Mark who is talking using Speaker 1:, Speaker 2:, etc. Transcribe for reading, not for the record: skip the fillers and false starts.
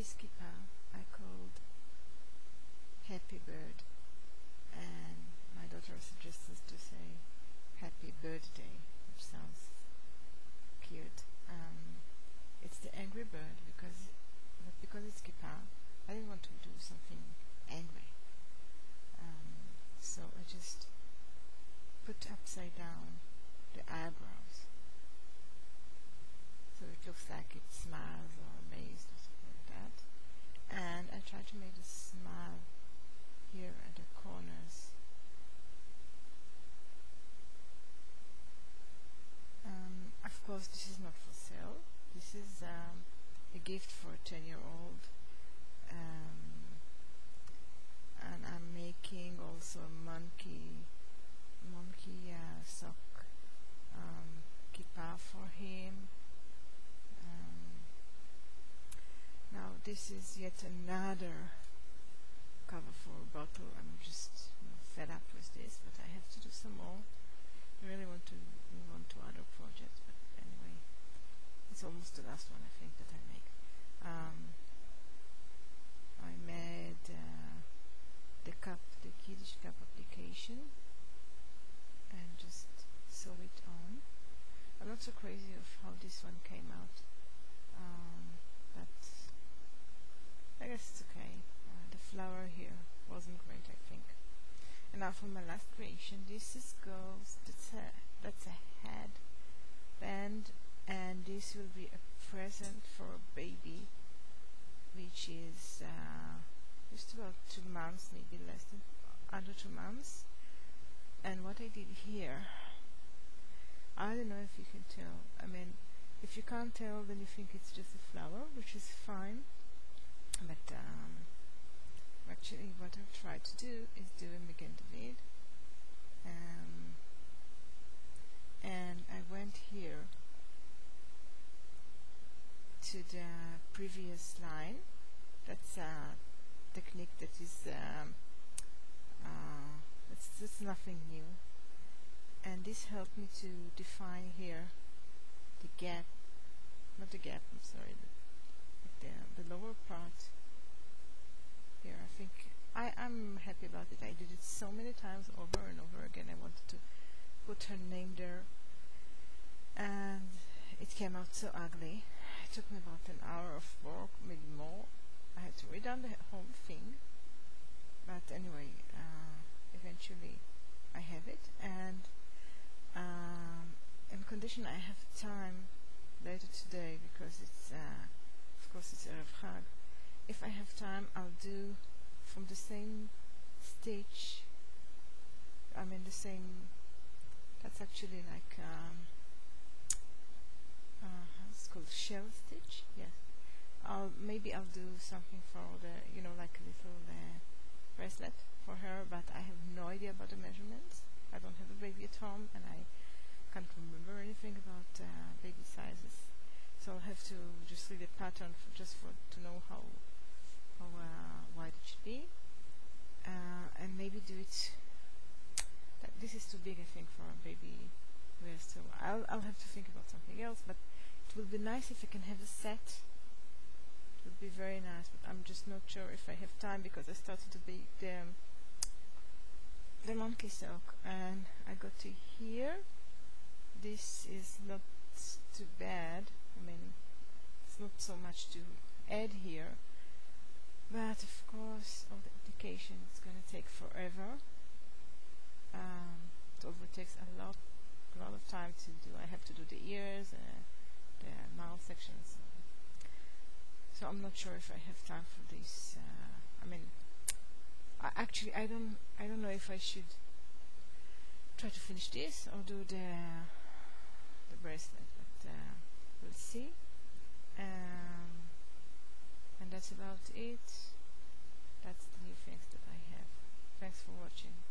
Speaker 1: this kippa I called Happy Bird, and my daughter suggested to say Happy Birthday, which sounds cute. It's the angry bird because it's kippa, I didn't want to do something angry. So I just put upside down the eyebrows, so it looks like it smiles or amazed or something like that. And I try to make a smile here at the corners. Of course, this is not for sale. This is a gift for a 10-year-old. And I'm making also a monkey sock kippa for him. Now this is yet another cover for a bottle. I'm just fed up with this, but I have to do some more. I really want to move on to other projects, but anyway, it's almost the last one I think that I make. I made the Kiddish cup application and just sew it on. I'm not so crazy of how this one came out, but I guess it's okay. The flower here wasn't great, I think. And now for my last creation, this is that's a head band, and this will be a present for a baby which is just about 2 months, maybe less than under 2 months. And what I did here, I don't know if you can tell. I mean, if you can't tell, then you think it's just a flower, which is fine. But actually, what I've tried to do is do a Magen David, and I went here to the previous line. That's a technique that is that's nothing new, and this helped me to define here the gap, not the gap, I'm sorry, the lower part here. I think I'm happy about it. I did it so many times over and over again. I wanted to put her name there, and it came out so ugly. It took me about an hour of work, maybe more. I had to read on the whole thing, but anyway, eventually I have it, and in condition I have time later today, because it's of course it's Erev Chag. If I have time, I'll do from the same stitch, I mean the same, that's actually like it's called shell stitch, yes. Maybe I'll do something for the, like a little bracelet for her, but I have no idea about the measurements. I don't have a baby at home, and I can't remember anything about baby sizes. So I'll have to just read the pattern to know how wide it should be, and maybe do it. This is too big, I think, for a baby wear. So I'll have to think about something else. But it will be nice if I can have a set. Would be very nice, but I'm just not sure if I have time, because I started to bake the monkey sock, and I got to here. This is not too bad. I mean, it's not so much to add here, but of course all the application is going to take forever. It over takes a lot of time to do. I have to do the ears, the mouth sections. So I'm not sure if I have time for this. I mean, actually, I don't know if I should try to finish this or do the bracelet, but we'll see. And that's about it. That's the new things that I have. Thanks for watching.